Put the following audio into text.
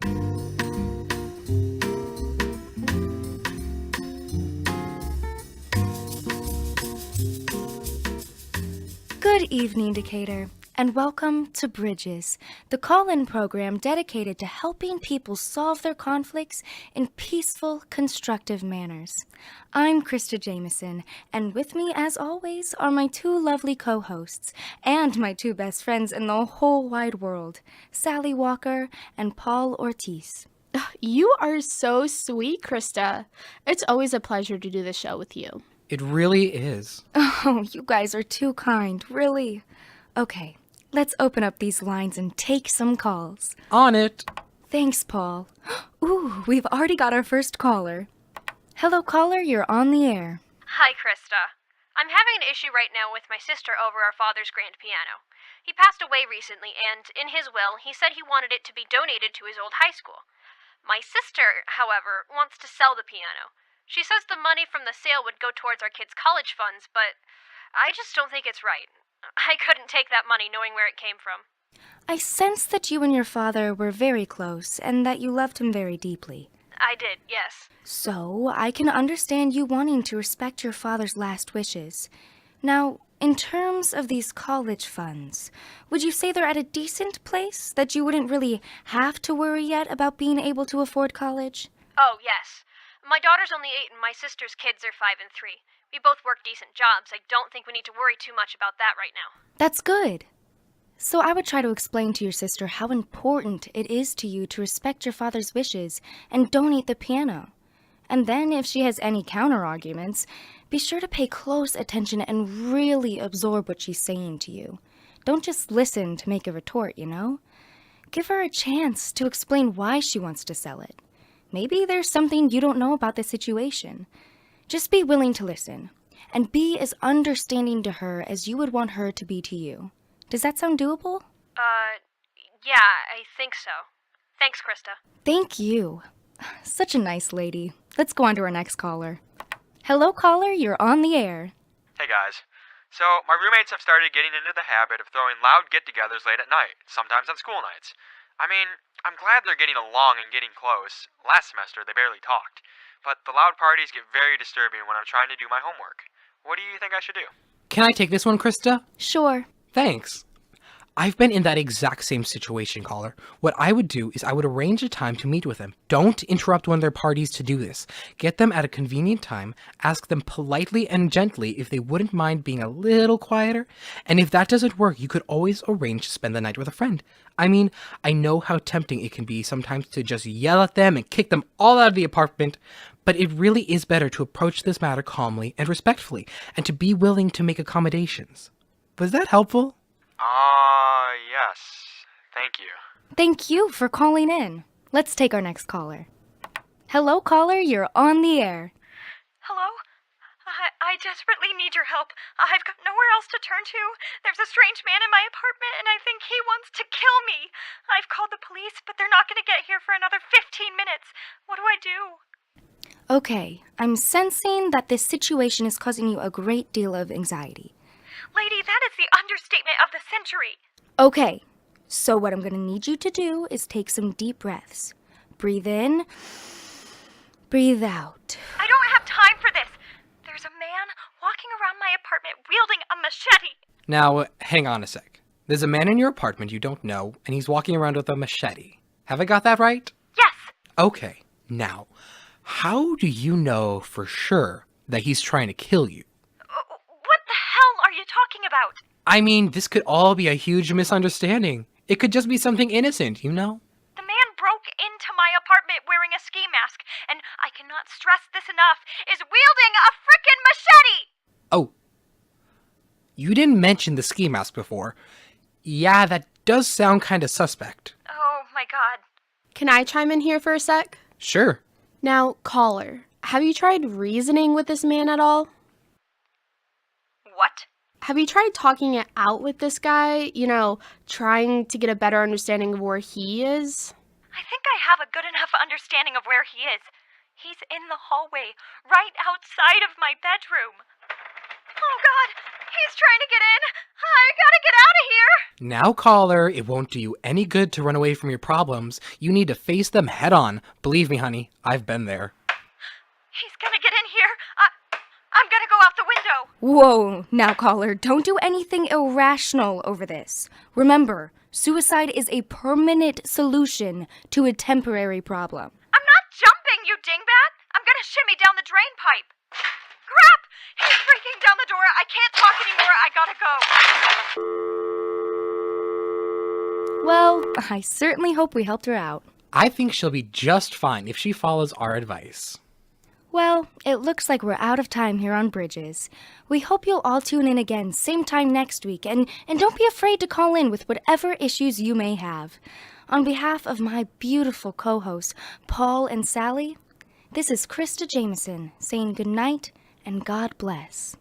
Good evening, Decatur, and welcome to Bridges, the call-in program dedicated to helping people solve their conflicts in peaceful, constructive manners. I'm Krista Jameson, and with me, as always, are my two lovely co-hosts and my two best friends in the whole wide world, Sally Walker and Paul Ortiz. You are so sweet, Krista. It's always a pleasure to do the show with you. It really is. Oh, you guys are too kind, really. Okay, let's open up these lines and take some calls. On it. Thanks, Paul. Ooh, we've already got our first caller. Hello, caller, you're on the air. Hi, Krista. I'm having an issue right now with my sister over our father's grand piano. He passed away recently, and in his will, he said he wanted it to be donated to his old high school. My sister, however, wants to sell the piano. She says the money from the sale would go towards our kids' college funds, but I just don't think it's right. I couldn't take that money knowing where it came from. I sense that you and your father were very close and that you loved him very deeply. I did, yes. So, I can understand you wanting to respect your father's last wishes. Now, in terms of these college funds, would you say they're at a decent place that you wouldn't really have to worry yet about being able to afford college? Oh, yes. My daughter's only 8 and my sister's kids are 5 and 3. We both work decent jobs. I don't think we need to worry too much about that right now. That's good. So I would try to explain to your sister how important it is to you to respect your father's wishes and donate the piano. And then if she has any counter-arguments, be sure to pay close attention and really absorb what she's saying to you. Don't just listen to make a retort, you know? Give her a chance to explain why she wants to sell it. Maybe there's something you don't know about the situation. Just be willing to listen, and be as understanding to her as you would want her to be to you. Does that sound doable? Yeah, I think so. Thanks, Krista. Thank you. Such a nice lady. Let's go on to our next caller. Hello, caller, you're on the air. Hey guys. So, my roommates have started getting into the habit of throwing loud get-togethers late at night, sometimes on school nights. I mean, I'm glad they're getting along and getting close. Last semester, they barely talked. But the loud parties get very disturbing when I'm trying to do my homework. What do you think I should do? Can I take this one, Krista? Sure. Thanks. I've been in that exact same situation, caller. What I would do is I would arrange a time to meet with them. Don't interrupt one of their parties to do this. Get them at a convenient time, ask them politely and gently if they wouldn't mind being a little quieter, and if that doesn't work, you could always arrange to spend the night with a friend. I mean, I know how tempting it can be sometimes to just yell at them and kick them all out of the apartment, but it really is better to approach this matter calmly and respectfully, and to be willing to make accommodations. Was that helpful? Yes. Thank you. Thank you for calling in. Let's take our next caller. Hello, caller, you're on the air. Hello? I desperately need your help. I've got nowhere else to turn to. There's a strange man in my apartment, and I think he wants to kill me. I've called the police, but they're not going to get here for another 15 minutes. What do I do? Okay, I'm sensing that this situation is causing you a great deal of anxiety. Lady, that is the understatement of the century. Okay, so what I'm going to need you to do is take some deep breaths. Breathe in, breathe out. I don't have time for this. There's a man walking around my apartment wielding a machete. Now, hang on a sec. There's a man in your apartment you don't know, and he's walking around with a machete. Have I got that right? Yes. Okay, now, how do you know for sure that he's trying to kill you? What the hell are you talking about? I mean, this could all be a huge misunderstanding. It could just be something innocent, you know? The man broke into my apartment wearing a ski mask, and I cannot stress this enough, is wielding a frickin' machete! Oh. You didn't mention the ski mask before. Yeah, that does sound kind of suspect. Oh my god. Can I chime in here for a sec? Sure. Now, caller, have you tried reasoning with this man at all? What? Have you tried talking it out with this guy? You know, trying to get a better understanding of where he is? I think I have a good enough understanding of where he is. He's in the hallway, right outside of my bedroom. Oh God! He's trying to get in. I gotta get out of here. Now, caller, it won't do you any good to run away from your problems. You need to face them head on. Believe me, honey, I've been there. He's gonna get in here. I'm gonna go out the window. Whoa, now caller, don't do anything irrational over this. Remember, suicide is a permanent solution to a temporary problem. I'm not jumping, you dingbat. I'm gonna shimmy down the drain pipe. Crap! He's breaking down the door. I can't talk anymore. I gotta go. Well, I certainly hope we helped her out. I think she'll be just fine if she follows our advice. Well, it looks like we're out of time here on Bridges. We hope you'll all tune in again same time next week, and don't be afraid to call in with whatever issues you may have. On behalf of my beautiful co-hosts, Paul and Sally, this is Krista Jameson saying good night and God bless.